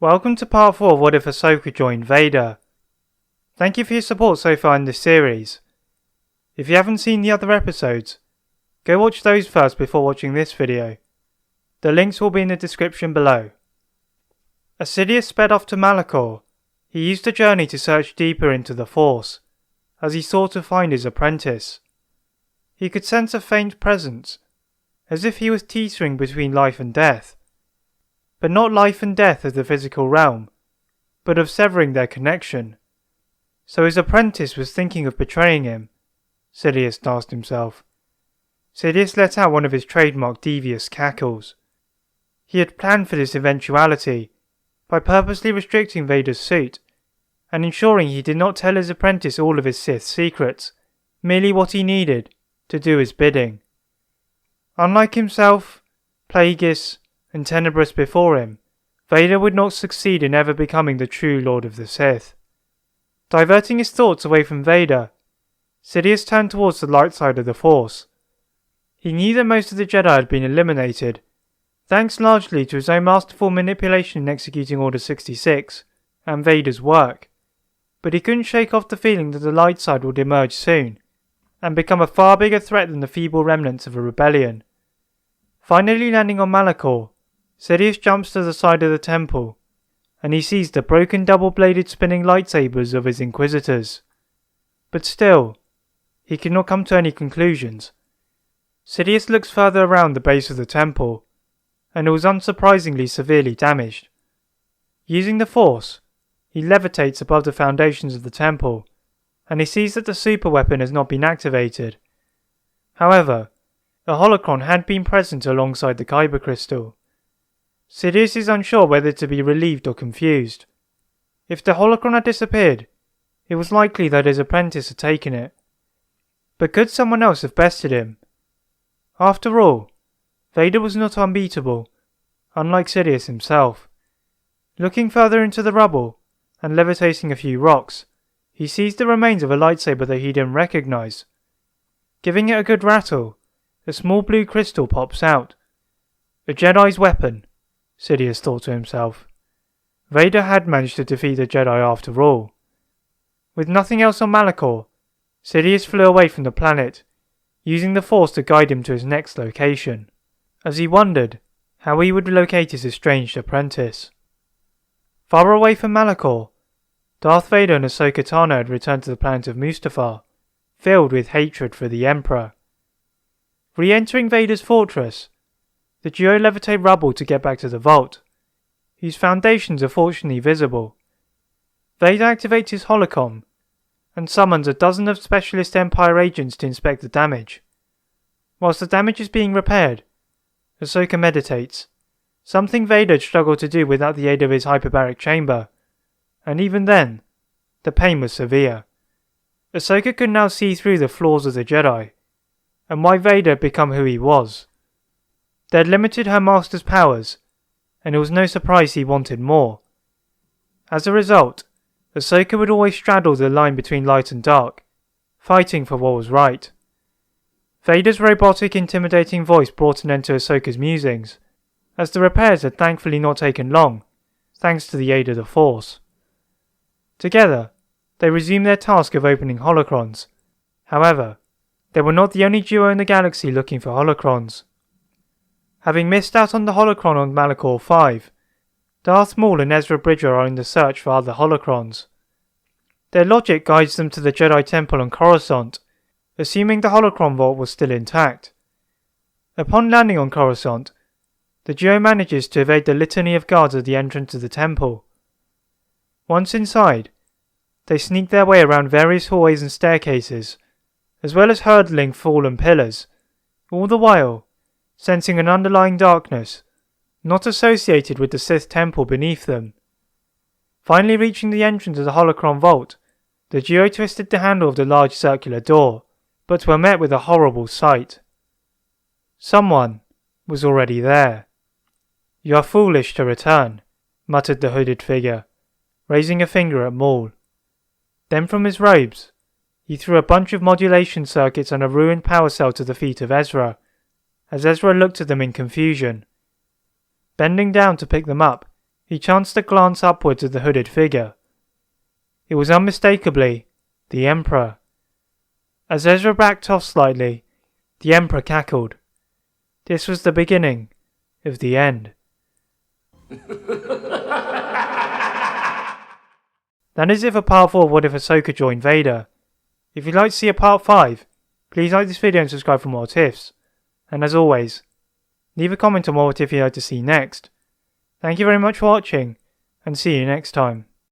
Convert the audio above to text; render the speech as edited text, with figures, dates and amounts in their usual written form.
Welcome to part 4 of What If Ahsoka Joined Vader. Thank you for your support so far in this series. If you haven't seen the other episodes, go watch those first before watching this video. The links will be in the description below. As Sidious sped off to Malachor, he used the journey to search deeper into the Force, as he sought to find his apprentice. He could sense a faint presence, as if he was teetering between life and death. But not life and death of the physical realm, but of severing their connection. So his apprentice was thinking of betraying him, Sidious asked himself. Sidious let out one of his trademark devious cackles. He had planned for this eventuality by purposely restricting Vader's suit, and ensuring he did not tell his apprentice all of his Sith secrets, merely what he needed to do his bidding. Unlike himself, Plagueis, and Tenebrous before him, Vader would not succeed in ever becoming the true Lord of the Sith. Diverting his thoughts away from Vader, Sidious turned towards the light side of the Force. He knew that most of the Jedi had been eliminated, thanks largely to his own masterful manipulation in executing Order 66 and Vader's work, but he couldn't shake off the feeling that the light side would emerge soon, and become a far bigger threat than the feeble remnants of a rebellion. Finally landing on Malachor, Sidious jumps to the side of the temple, and he sees the broken double-bladed spinning lightsabers of his Inquisitors. But still, he cannot come to any conclusions. Sidious looks further around the base of the temple, and it was unsurprisingly severely damaged. Using the Force, he levitates above the foundations of the temple, and he sees that the super weapon has not been activated. However, a holocron had been present alongside the Kyber crystal. Sidious is unsure whether to be relieved or confused. If the holocron had disappeared, it was likely that his apprentice had taken it. But could someone else have bested him? After all, Vader was not unbeatable, unlike Sidious himself. Looking further into the rubble, and levitating a few rocks, he sees the remains of a lightsaber that he didn't recognize. Giving it a good rattle, a small blue crystal pops out. A Jedi's weapon, Sidious thought to himself. Vader had managed to defeat a Jedi after all. With nothing else on Malachor, Sidious flew away from the planet, using the Force to guide him to his next location, as he wondered how he would locate his estranged apprentice. Far away from Malachor, Darth Vader and Ahsoka Tano had returned to the planet of Mustafar, filled with hatred for the Emperor. Re-entering Vader's fortress, the duo levitate rubble to get back to the vault, whose foundations are fortunately visible. Vader activates his holocom, and summons a dozen of specialist Empire agents to inspect the damage. Whilst the damage is being repaired, Ahsoka meditates, something Vader had struggled to do without the aid of his hyperbaric chamber, and even then, the pain was severe. Ahsoka could now see through the flaws of the Jedi, and why Vader had become who he was. They had limited her master's powers, and it was no surprise he wanted more. As a result, Ahsoka would always straddle the line between light and dark, fighting for what was right. Vader's robotic, intimidating voice brought an end to Ahsoka's musings, as the repairs had thankfully not taken long, thanks to the aid of the Force. Together, they resumed their task of opening holocrons. However, they were not the only duo in the galaxy looking for holocrons. Having missed out on the holocron on Malachor 5, Darth Maul and Ezra Bridger are in the search for other holocrons. Their logic guides them to the Jedi Temple on Coruscant, assuming the holocron vault was still intact. Upon landing on Coruscant, the duo manages to evade the litany of guards at the entrance to the temple. Once inside, they sneak their way around various hallways and staircases, as well as hurdling fallen pillars, all the while sensing an underlying darkness, not associated with the Sith temple beneath them. Finally reaching the entrance of the holocron vault, the duo twisted the handle of the large circular door, but were met with a horrible sight. Someone was already there. "You are foolish to return," muttered the hooded figure, raising a finger at Maul. Then from his robes, he threw a bunch of modulation circuits and a ruined power cell to the feet of Ezra, as Ezra looked at them in confusion. Bending down to pick them up, he chanced to glance upwards at the hooded figure. It was unmistakably the Emperor. As Ezra backed off slightly, the Emperor cackled. This was the beginning of the end. That is it for part 4 of What If Ahsoka Joined Vader. If you'd like to see a part 5, please like this video and subscribe for more what ifs. And as always, leave a comment on what if you'd like to see next. Thank you very much for watching, and see you next time.